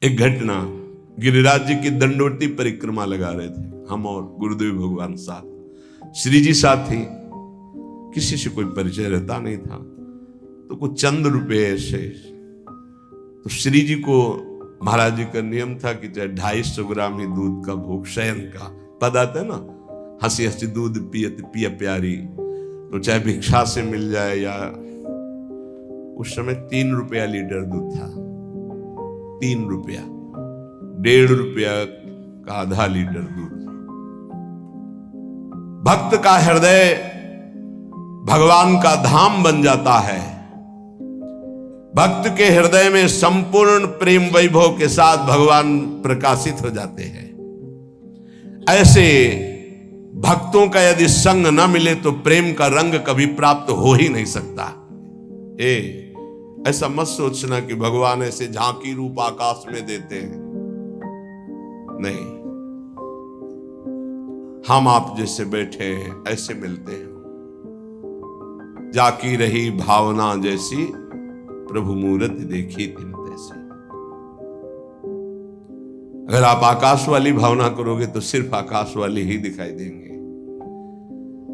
एक घटना, गिरिराज जी की दंडवती परिक्रमा लगा रहे थे हम और गुरुदेव भगवान साथ। श्री जी साथ थे, किसी से कोई परिचय रहता नहीं था, तो कुछ चंद रुपए ऐसे। तो श्री जी को महाराज जी का नियम था कि चाहे 250 ग्राम ही दूध का भोग, शयन का पद आता है ना, हंसी हंसी दूध पियत पिया प्यारी, तो चाहे भिक्षा से मिल जाए या, उस समय 3 रुपया लीटर दूध था, 3 रुपया, 1.5 रुपया का आधा लीटर दूध। भक्त का हृदय भगवान का धाम बन जाता है। भक्त के हृदय में संपूर्ण प्रेम वैभव के साथ भगवान प्रकाशित हो जाते हैं। ऐसे भक्तों का यदि संग न मिले तो प्रेम का रंग कभी प्राप्त हो ही नहीं सकता। ऐसा मत सोचना कि भगवान ऐसे झांकी रूप आकाश में देते हैं, नहीं, हम आप जैसे बैठे हैं ऐसे मिलते हैं। जाकी रही भावना जैसी, प्रभु मूरत देखी तिन तैसी। अगर आप आकाश वाली भावना करोगे तो सिर्फ आकाश वाली ही दिखाई देंगे।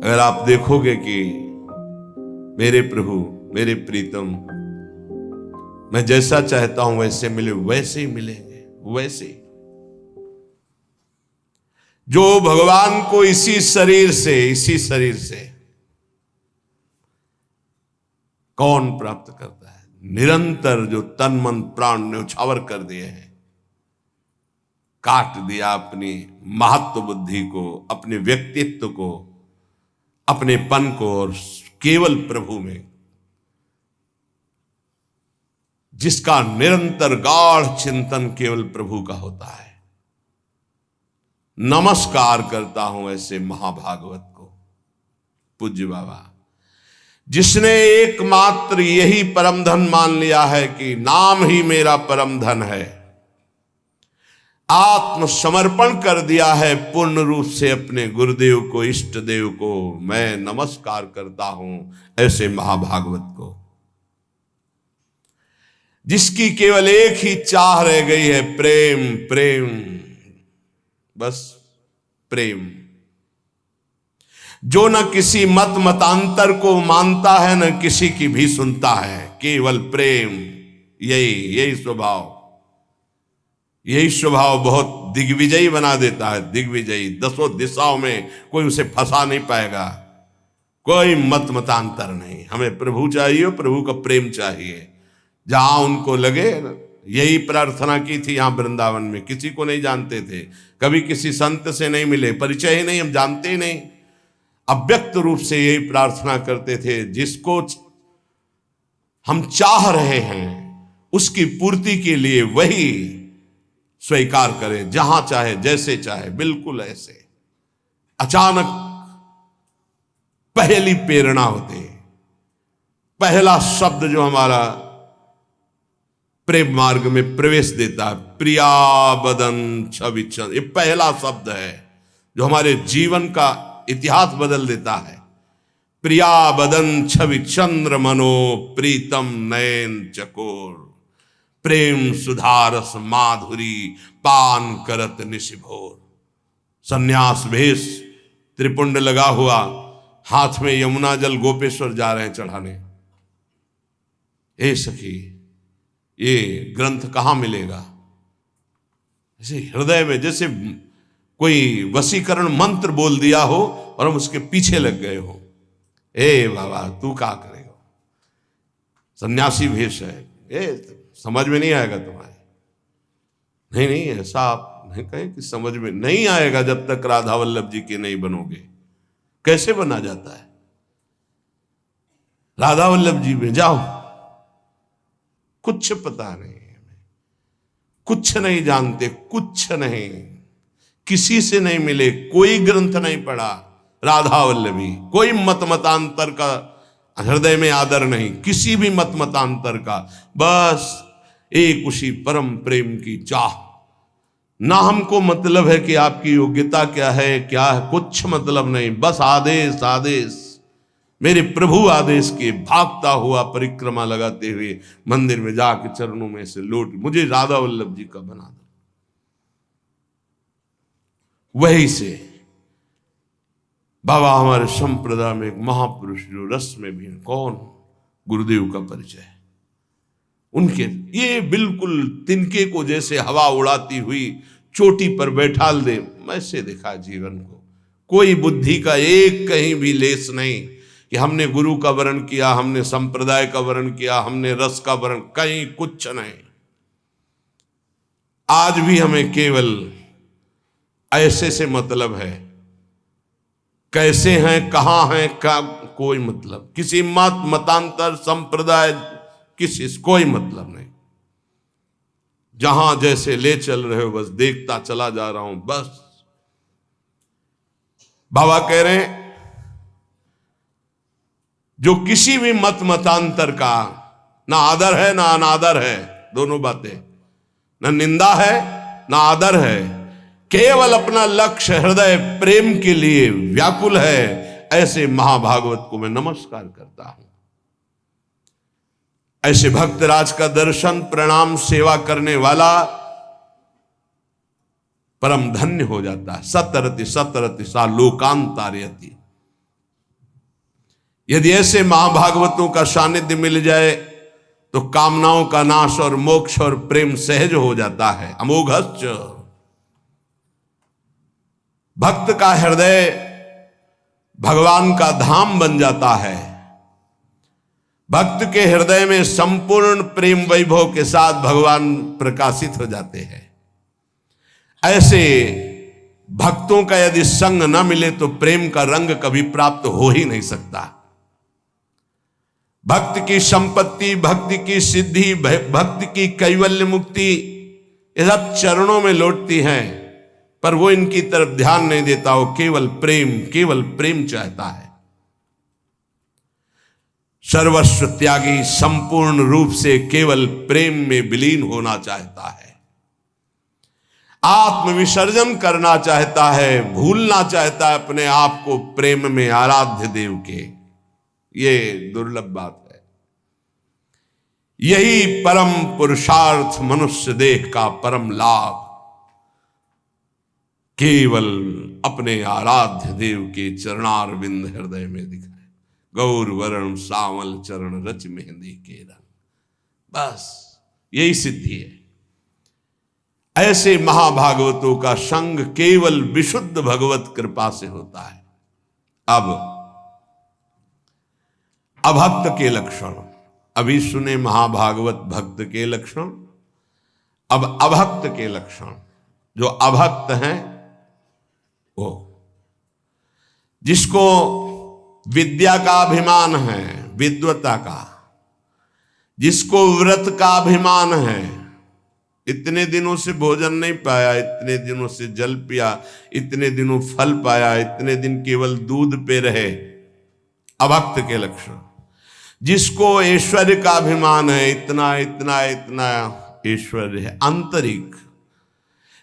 अगर आप देखोगे कि मेरे प्रभु, मेरे प्रीतम, मैं जैसा चाहता हूं वैसे मिले, वैसे ही मिलेंगे, वैसे ही। जो भगवान को इसी शरीर से कौन प्राप्त करता है? निरंतर जो तन मन प्राण न्यौछावर कर दिए हैं, काट दिया अपनी महत्व बुद्धि को, अपने व्यक्तित्व को, अपने पन को, और केवल प्रभु में, जिसका निरंतर गाढ़ चिंतन केवल प्रभु का होता है। नमस्कार करता हूं ऐसे महाभागवत को, पूज्य बाबा, जिसने एकमात्र यही परम धन मान लिया है कि नाम ही मेरा परम धन है। आत्मसमर्पण कर दिया है पूर्ण रूप से अपने गुरुदेव को, इष्ट देव को। मैं नमस्कार करता हूं ऐसे महाभागवत को, जिसकी केवल एक ही चाह रह गई है, प्रेम प्रेम, बस प्रेम। जो न किसी मत मतांतर को मानता है, न किसी की भी सुनता है, केवल प्रेम। यही स्वभाव बहुत दिग्विजयी बना देता है। दिग्विजयी, 10 दिशाओं में कोई उसे फंसा नहीं पाएगा। कोई मत मतांतर नहीं, हमें प्रभु चाहिए, प्रभु का प्रेम चाहिए। जहां उनको लगे, यही प्रार्थना की थी यहां वृंदावन में। किसी को नहीं जानते थे, कभी किसी संत से नहीं मिले, परिचय ही नहीं, हम जानते ही नहीं। अव्यक्त रूप से यही प्रार्थना करते थे, जिसको हम चाह रहे हैं उसकी पूर्ति के लिए वही स्वीकार करें, जहां चाहे, जैसे चाहे, बिल्कुल ऐसे। अचानक पहली प्रेरणा होती, पहला शब्द जो हमारा प्रेम मार्ग में प्रवेश देता है, प्रिया बदन छवि चंद्र, ये पहला शब्द है जो हमारे जीवन का इतिहास बदल देता है। प्रिया बदन छवि चंद्र मनो, प्रीतम नयन चकोर, प्रेम सुधारस माधुरी, पान करत निशिभोर। सन्यास भेष, त्रिपुंड लगा हुआ, हाथ में यमुना जल, गोपेश्वर जा रहे हैं चढ़ाने। ए सखी, ये ग्रंथ कहां मिलेगा? ऐसे हृदय में जैसे कोई वशीकरण मंत्र बोल दिया हो और हम उसके पीछे लग गए हो। ए बाबा, तू क्या करेगा? सन्यासी भेष है, समझ में नहीं आएगा तुम्हारे। नहीं, ऐसा आप नहीं कहें कि समझ में नहीं आएगा जब तक राधा वल्लभ जी के नहीं बनोगे। कैसे बना जाता है? राधा वल्लभ जी में जाओ, कुछ पता नहीं, कुछ नहीं जानते, कुछ नहीं, किसी से नहीं मिले, कोई ग्रंथ नहीं पढ़ा, राधा वल्लभी, कोई मत मतांतर का हृदय में आदर नहीं, किसी भी मत मतांतर का, बस एक उसी परम प्रेम की चाह। ना हमको मतलब है कि आपकी योग्यता क्या है, क्या है, कुछ मतलब नहीं, बस आदेश आदेश। मेरे प्रभु आदेश के भागता हुआ परिक्रमा लगाते हुए मंदिर में जाके चरणों में से लौट, मुझे राधा वल्लभ जी का बना दो। वही से बाबा हमारे संप्रदाय में एक महापुरुष जो रस में भी कौन, गुरुदेव का परिचय। उनके ये बिल्कुल तिनके को जैसे हवा उड़ाती हुई चोटी पर बैठाल दे, वैसे देखा जीवन को। कोई बुद्धि का एक कहीं भी लेस नहीं कि हमने गुरु का वर्ण किया, हमने संप्रदाय का वर्ण किया, हमने रस का वर्ण, कहीं कुछ नहीं। आज भी हमें केवल ऐसे से मतलब है, कैसे हैं, कहां हैं, का कोई मतलब, किसी मत मतांतर संप्रदाय किसी कोई मतलब नहीं। जहां जैसे ले चल रहे हो बस देखता चला जा रहा हूं बस। बाबा कह रहे हैं जो किसी भी मत मतांतर का ना आदर है ना अनादर है, दोनों बातें, ना निंदा है ना आदर है, केवल अपना लक्ष्य हृदय प्रेम के लिए व्याकुल है, ऐसे महाभागवत को मैं नमस्कार करता हूं। ऐसे भक्तराज का दर्शन प्रणाम सेवा करने वाला परम धन्य हो जाता है। सतरति सतरति सा लोकांतार्यति। यदि ऐसे महाभागवतों का सानिध्य मिल जाए तो कामनाओं का नाश और मोक्ष और प्रेम सहज हो जाता है। अमोघश्च, भक्त का हृदय भगवान का धाम बन जाता है। भक्त के हृदय में संपूर्ण प्रेम वैभव के साथ भगवान प्रकाशित हो जाते हैं। ऐसे भक्तों का यदि संग न मिले तो प्रेम का रंग कभी प्राप्त हो ही नहीं सकता। भक्त की संपत्ति, भक्ति की सिद्धि, भक्ति की कैवल्य मुक्ति, ये सब चरणों में लौटती हैं, पर वो इनकी तरफ ध्यान नहीं देता। वो केवल प्रेम चाहता है। सर्वस्व त्यागी संपूर्ण रूप से केवल प्रेम में विलीन होना चाहता है, आत्म विसर्जन करना चाहता है, भूलना चाहता है अपने आप को प्रेम में आराध्य देव के। ये दुर्लभ बात है। यही परम पुरुषार्थ मनुष्य देह का परम लाभ केवल अपने आराध्य देव के चरणार बिंद हृदय में दिखाए। गौर वरण सावल चरण रच मेहंदी के रंग, बस यही सिद्धि है। ऐसे महाभागवतों का संग केवल विशुद्ध भगवत कृपा से होता है। अब अभक्त के लक्षण अभी सुने, महाभागवत भक्त के लक्षण। अब अभक्त के लक्षण। जो अभक्त हैं वो जिसको विद्या का अभिमान है, विद्वता का, जिसको व्रत का अभिमान है, इतने दिनों से भोजन नहीं पाया, इतने दिनों से जल पिया, इतने दिनों फल पाया, इतने दिन केवल दूध पे रहे, अभक्त के लक्षण। जिसको ऐश्वर्य का अभिमान है, इतना इतना इतना ऐश्वर्य है आंतरिक,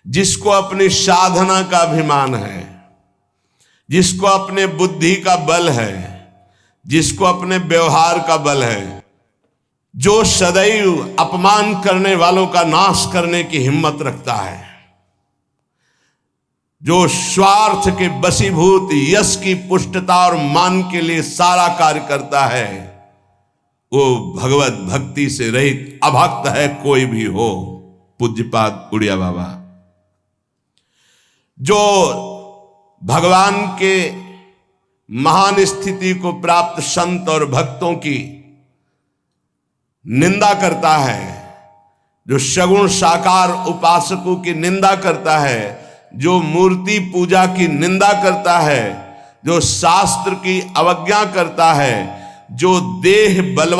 जिसको अपनी साधना का अभिमान है, जिसको अपने बुद्धि का बल है, जिसको अपने व्यवहार का बल है, जो सदैव अपमान करने वालों का नाश करने की हिम्मत रखता है, जो स्वार्थ के वशीभूत यश की पुष्टता और मान के लिए सारा कार्य करता है, वो भगवत भक्ति से रहित अभक्त है कोई भी हो। पूज्यपाद उड़िया बाबा। जो भगवान के महान स्थिति को प्राप्त संत और भक्तों की निंदा करता है, जो सगुण साकार उपासकों की निंदा करता है, जो मूर्ति पूजा की निंदा करता है, जो शास्त्र की अवज्ञा करता है, जो देह बल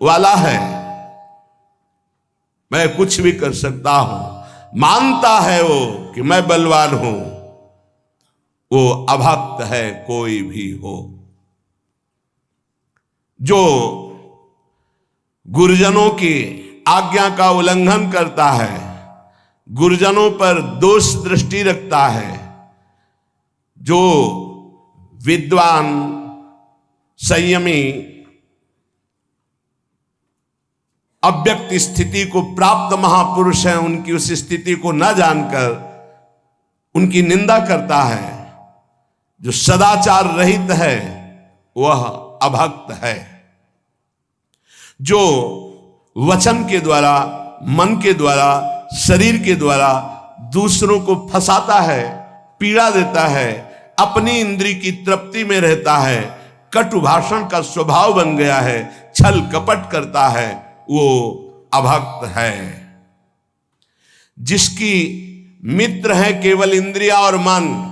वाला है, मैं कुछ भी कर सकता हूं, मानता है वो कि मैं बलवान हूं, वो अभक्त है कोई भी हो। जो गुरुजनों की आज्ञा का उल्लंघन करता है, गुरुजनों पर दोष दृष्टि रखता है, जो विद्वान, संयमी, अव्यक्त स्थिति को प्राप्त महापुरुष हैं, उनकी उस स्थिति को न जानकर उनकी निंदा करता है। जो सदाचार रहित है वह अभक्त है। जो वचन के द्वारा, मन के द्वारा, शरीर के द्वारा दूसरों को फंसाता है, पीड़ा देता है, अपनी इंद्रिय की तृप्ति में रहता है, कटु भाषण का स्वभाव बन गया है, छल कपट करता है, वो अभक्त है। जिसकी मित्र है केवल इंद्रिया और मन,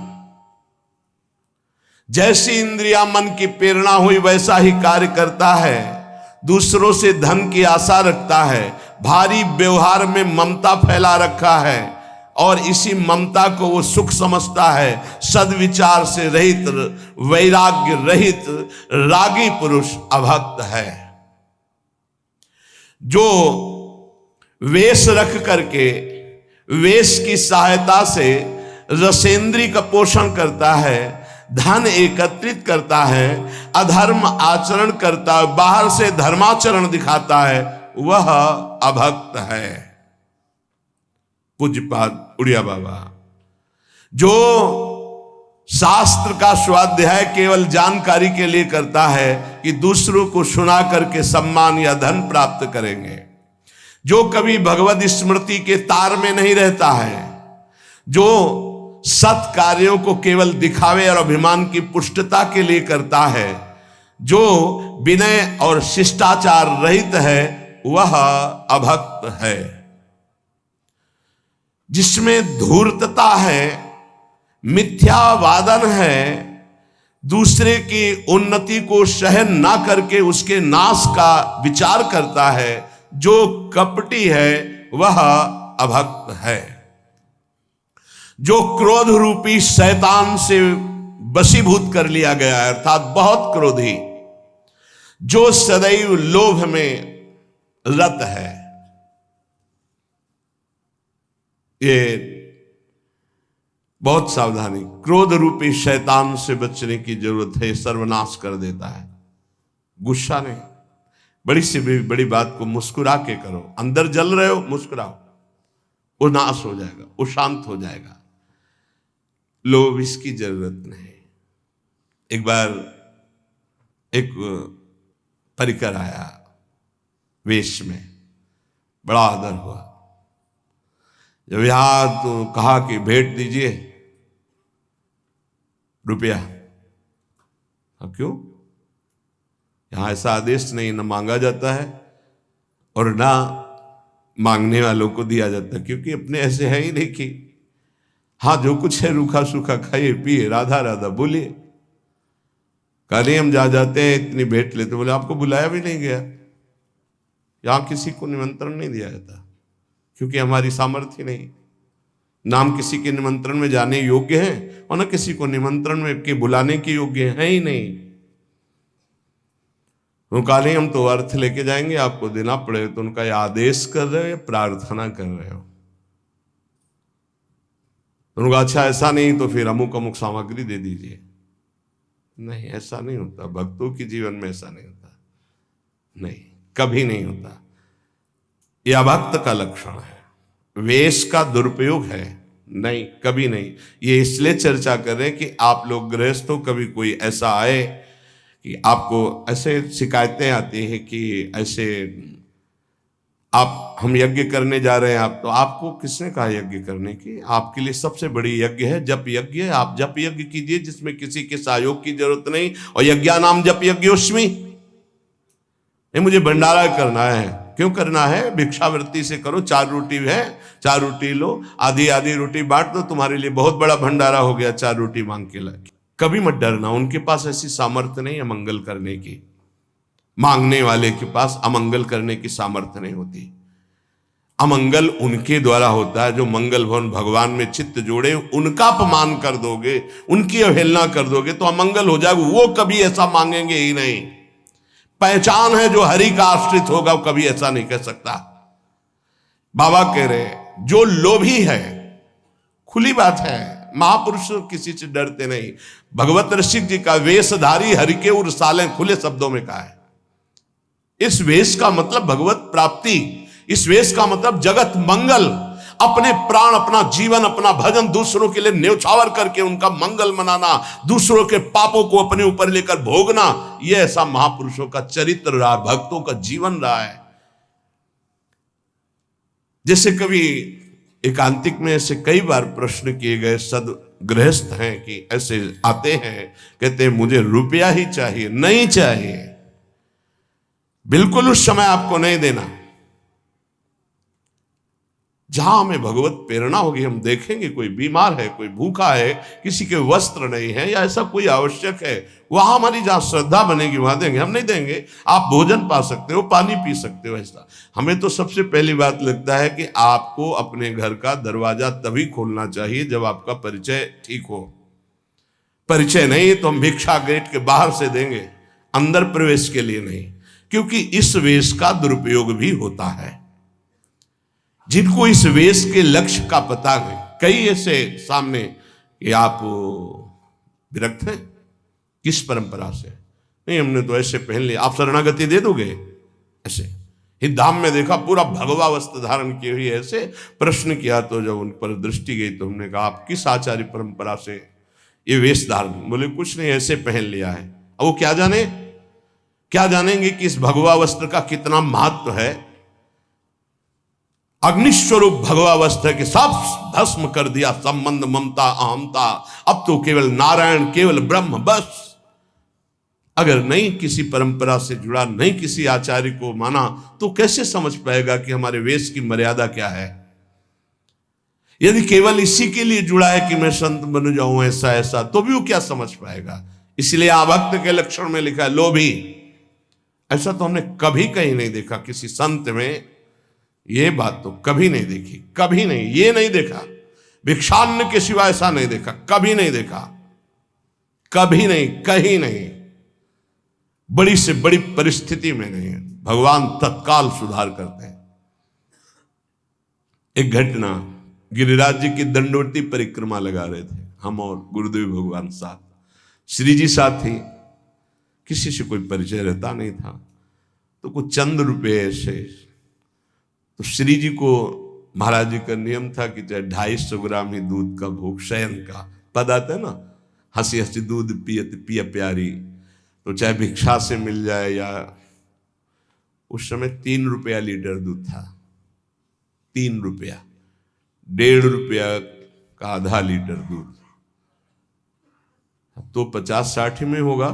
जैसी इंद्रिया मन की प्रेरणा हुई वैसा ही कार्य करता है, दूसरों से धन की आशा रखता है, भारी व्यवहार में ममता फैला रखा है और इसी ममता को वो सुख समझता है। सद्विचार से रहित, वैराग्य रहित रागी पुरुष अभक्त है। जो वेश रख करके, वेश की सहायता से रसेंद्री का पोषण करता है, धन एकत्रित करता है, अधर्म आचरण करता है, बाहर से धर्माचरण दिखाता है, वह अभक्त है। पूज्यपाद उड़िया बाबा। जो शास्त्र का स्वाध्याय केवल जानकारी के लिए करता है कि दूसरों को सुना करके सम्मान या धन प्राप्त करेंगे, जो कभी भगवत स्मृति के तार में नहीं रहता है, जो सत कार्यों को केवल दिखावे और अभिमान की पुष्टता के लिए करता है, जो विनय और शिष्टाचार रहित है, वह अभक्त है। जिसमें धूर्तता है, मिथ्यावादन है, दूसरे की उन्नति को सहन ना करके उसके नाश का विचार करता है, जो कपटी है वह अभक्त है। जो क्रोध रूपी शैतान से वशीभूत कर लिया गया है, अर्थात बहुत क्रोधी, जो सदैव लोभ में रत है, ये बहुत सावधानी, क्रोध रूपी शैतान से बचने की जरूरत है, सर्वनाश कर देता है। गुस्सा नहीं, बड़ी से बड़ी बात को मुस्कुरा के करो, अंदर जल रहे हो मुस्कुराओ, वो नाश हो जाएगा, वो शांत हो जाएगा। लोभ इसकी जरूरत नहीं। एक बार एक परिकर आया वेश में, बड़ा आदर हुआ। जब यहां तो कहा कि भेंट दीजिए रुपया, अब क्यों? यहां ऐसा आदेश नहीं, न मांगा जाता है और ना मांगने वालों को दिया जाता, क्योंकि अपने ऐसे है ही नहीं कि हाँ जो कुछ है रूखा सूखा खाइए पिए, राधा राधा बोलिए। कल हम जा जाते हैं इतनी भेंट लेते, बोले आपको बुलाया भी नहीं गया। यहां किसी को निमंत्रण नहीं दिया जाता, क्योंकि हमारी सामर्थ्य नहीं। नाम किसी के निमंत्रण में जाने योग्य हैं और न किसी को निमंत्रण में के बुलाने के योग्य है ही नहीं। वो काले हम तो अर्थ लेके जाएंगे, आपको देना पड़े, तो उनका ये आदेश कर रहे हो या प्रार्थना कर रहे हो? उनका अच्छा ऐसा नहीं तो फिर अमुक अमुक सामग्री दे दीजिए। नहीं, ऐसा नहीं होता। भक्तों के जीवन में ऐसा नहीं होता, नहीं, कभी नहीं होता। यह अभक्त का लक्षण है, वेश का दुरुपयोग है, नहीं, कभी नहीं। ये इसलिए चर्चा कर रहे हैं कि आप लोग गृहस्थ हो, कभी कोई ऐसा आए कि आपको ऐसे शिकायतें आती हैं कि ऐसे आप हम यज्ञ करने जा रहे हैं, आप तो आपको किसने कहा यज्ञ करने की? आपके लिए सबसे बड़ी यज्ञ है जप यज्ञ। आप जप यज्ञ कीजिए जिसमें किसी के सहयोग की जरूरत नहीं, और यज्ञानाम जप यज्ञोस्मि। नहीं, मुझे भंडारा करना है, क्यों करना है? भिक्षावृत्ति से करो, 4 रोटी है, 4 रोटी लो, आधी आधी रोटी बांट दो, तुम्हारे लिए बहुत बड़ा भंडारा हो गया, 4 रोटी मांग के ला। कभी मत डरना, उनके पास ऐसी सामर्थ्य नहीं है मंगल करने की। मांगने वाले के पास अमंगल करने की सामर्थ्य नहीं होती। अमंगल उनके द्वारा होता है जो मंगल भवन भगवान में चित्त जोड़े। उनका अपमान कर दोगे, उनकी अवहेलना कर दोगे तो अमंगल हो जाएगा। वो कभी ऐसा मांगेंगे ही नहीं। पहचान है जो हरि का आश्रित होगा वो कभी ऐसा नहीं कह सकता। बाबा कह रहे जो लोभी है, खुली बात है, महापुरुष किसी से डरते नहीं। भगवत ऋषि जी का वेशधारी हरि के उर साले खुले शब्दों में कहा है। इस वेश का मतलब भगवत प्राप्ति, इस वेश का मतलब जगत मंगल, अपने प्राण, अपना जीवन, अपना भजन दूसरों के लिए न्यौछावर करके उनका मंगल मनाना, दूसरों के पापों को अपने ऊपर लेकर भोगना, यह ऐसा महापुरुषों का चरित्र रहा, भक्तों का जीवन रहा है। जैसे कभी एकांतिक में ऐसे कई बार प्रश्न किए गए, सदगृहस्थ हैं कि ऐसे आते हैं, कहते हैं मुझे रुपया ही चाहिए। नहीं चाहिए, बिल्कुल उस समय आपको नहीं देना। जहां हमें भगवत प्रेरणा होगी, हम देखेंगे कोई बीमार है, कोई भूखा है, किसी के वस्त्र नहीं है या ऐसा कोई आवश्यक है, वहां हमारी जहां श्रद्धा बनेगी वहां देंगे। हम नहीं देंगे, आप भोजन पा सकते हो, पानी पी सकते हो। ऐसा हमें तो सबसे पहली बात लगता है कि आपको अपने घर का दरवाजा तभी खोलना चाहिए जब आपका परिचय ठीक हो। परिचय नहीं तो हम भिक्षा गेट के बाहर से देंगे, अंदर प्रवेश के लिए नहीं, क्योंकि इस वेश का दुरुपयोग भी होता है। जिनको इस वेश के लक्ष्य का पता है, कई ऐसे सामने कि आप विरक्त हैं किस परंपरा से, नहीं हमने तो ऐसे पहन लिया, आप शरणागति दे दोगे ऐसे। हितधाम में देखा पूरा भगवा वस्त्र धारण किए हुए ऐसे। प्रश्न किया तो जब उन पर दृष्टि गई तो हमने कहा आप किस आचार्य परंपरा से ये वेश धारण? बोले कुछ नहीं, ऐसे पहन लिया है। अब वो क्या जाने, क्या जानेंगे कि इस भगवा वस्त्र का कितना महत्व है। अग्निस्वरूप भगवा वस्त्र के सब भस्म कर दिया, संबंध, ममता, अहमता। अब तो केवल नारायण, केवल ब्रह्म, बस। अगर नहीं किसी परंपरा से जुड़ा, नहीं किसी आचार्य को माना, तो कैसे समझ पाएगा कि हमारे वेश की मर्यादा क्या है। यदि केवल इसी के लिए जुड़ा है कि मैं संत बन जाऊं ऐसा ऐसा, तो भी वो क्या समझ पाएगा। इसलिए आभक्त के लक्षण में लिखा है लोभी। ऐसा तो हमने कभी कहीं नहीं देखा किसी संत में, ये बात तो कभी नहीं देखी, कभी नहीं, ये नहीं देखा। भिक्षान्न के सिवा ऐसा नहीं देखा, कभी नहीं देखा, कभी नहीं, कहीं नहीं। बड़ी से बड़ी परिस्थिति में नहीं है, भगवान तत्काल सुधार करते हैं। एक घटना, गिरिराज जी की दंडवती परिक्रमा लगा रहे थे हम और गुरुदेव भगवान साथ, श्री जी साथ ही, किसी से कोई परिचय रहता नहीं था। तो कुछ चंद रुपए ऐसे, तो श्री जी को महाराज जी का नियम था कि चाहे 250 ग्राम ही दूध का भोग, शयन का पद आता है ना, हंसी हंसी दूध पियत पिया प्यारी, तो चाहे भिक्षा से मिल जाए या, उस समय 3 रुपया लीटर दूध था, 3 रुपया, 1.5 रुपया का आधा लीटर दूध, तो 50-60 में होगा,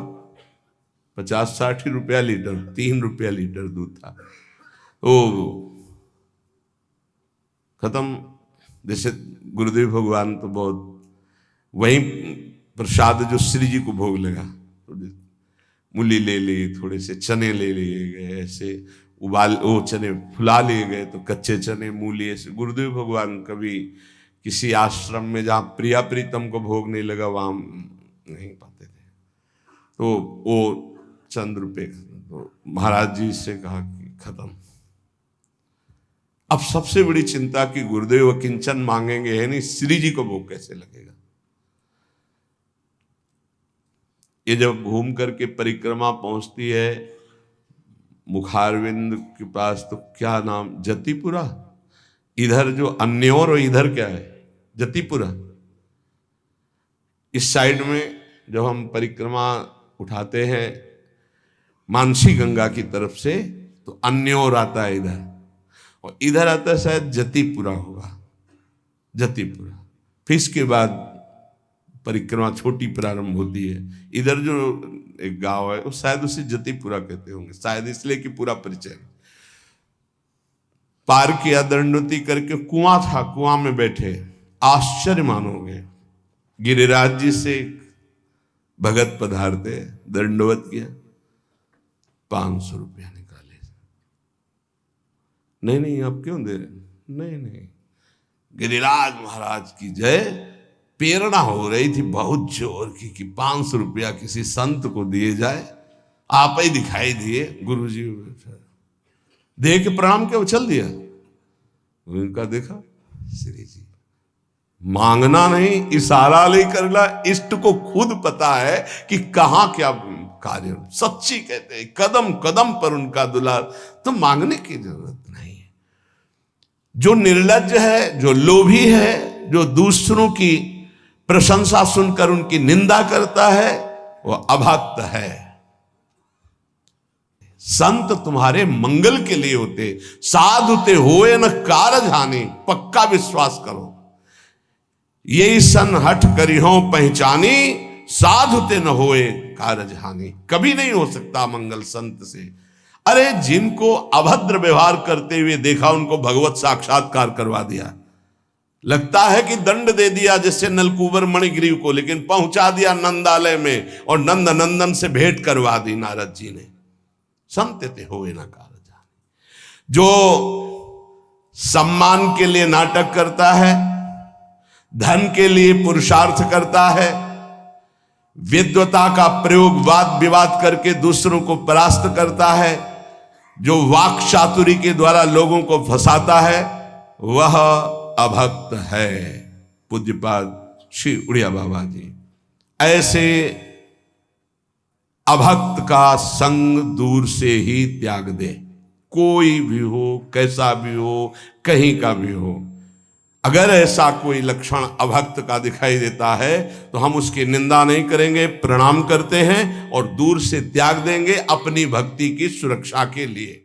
50-60 रुपया लीटर, 3 रुपया लीटर दूध था। ओ खत्म। जैसे गुरुदेव भगवान तो बहुत, वही प्रसाद जो श्री जी को भोग लगा, तो मूली ले ली, थोड़े से चने ले लिए गए, ऐसे उबाल, वो चने फुला लिए गए, तो कच्चे चने, मूली, ऐसे। गुरुदेव भगवान कभी किसी आश्रम में जहाँ प्रिया प्रीतम को भोग नहीं लगा वहाँ नहीं पाते थे, तो वो चंद रुपये, तो महाराज जी से कहा कि खत्म। अब सबसे बड़ी चिंता कि गुरुदेव किंचन मांगेंगे है नहीं, श्री जी को भोग कैसे लगेगा। ये जब घूम करके परिक्रमा पहुंचती है मुखारविंद के पास, तो क्या नाम, जतिपुरा, इधर जो अन्योर और इधर क्या है, जतिपुरा। इस साइड में जब हम परिक्रमा उठाते हैं मानसी गंगा की तरफ से, तो अन्योर आता है इधर, और इधर आता है शायद जतिपुरा होगा, जतिपुरा। फिर इसके बाद परिक्रमा छोटी प्रारंभ होती है। इधर जो एक गांव है वो शायद उसे जतिपुरा कहते होंगे, शायद इसलिए कि पूरा परिचय। पार किया दंडवती करके, कुआं था, कुआं में बैठे, आश्चर्य मानोगे, गिरिराज जी से भगत पधारते, दंडवत किया, 500 रुपया निकाले। नहीं नहीं आप क्यों दे रहे? नहीं नहीं, गिरिराज महाराज की जय। प्रेरणा हो रही थी बहुत जोर की कि 500 रुपया किसी संत को दिए जाए। आप ही दिखाई दिए, गुरु जी दे के प्रणाम के उछल दिया। उनका देखा, श्री जी मांगना नहीं, इशारा ले करना। इष्ट को खुद पता है कि कहां क्या कार्य। सच्ची कहते हैं, कदम कदम पर उनका दुलार, तो मांगने की जरूरत नहीं है। जो निर्लज्ज है, जो लोभी है, जो दूसरों की प्रशंसा सुनकर उनकी निंदा करता है, वह अभक्त है। संत तुम्हारे मंगल के लिए होते, साधुते होए न कारज हानि, पक्का विश्वास करो। यही सन हठ करिहो पहचानी, साधुते न होए कारज हानि। कभी नहीं हो सकता मंगल संत से। अरे जिनको अभद्र व्यवहार करते हुए देखा, उनको भगवत साक्षात्कार करवा दिया। लगता है कि दंड दे दिया जैसे नलकूबर मणिग्रीव को, लेकिन पहुंचा दिया नंदालय में और नंद नंदन से भेंट करवा दी नारद जी ने। संतते होए ना कारज हानि। जो सम्मान के लिए नाटक करता है, धन के लिए पुरुषार्थ करता है, विद्वता का प्रयोग वाद विवाद करके दूसरों को परास्त करता है, जो वाक चातुरी के द्वारा लोगों को फंसाता है, वह अभक्त है। पूज्यपाद श्री उड़िया बाबा जी ऐसे अभक्त का संग दूर से ही त्याग दे। कोई भी हो, कैसा भी हो, कहीं का भी हो, अगर ऐसा कोई लक्षण अभक्त का दिखाई देता है तो हम उसकी निंदा नहीं करेंगे, प्रणाम करते हैं और दूर से त्याग देंगे अपनी भक्ति की सुरक्षा के लिए।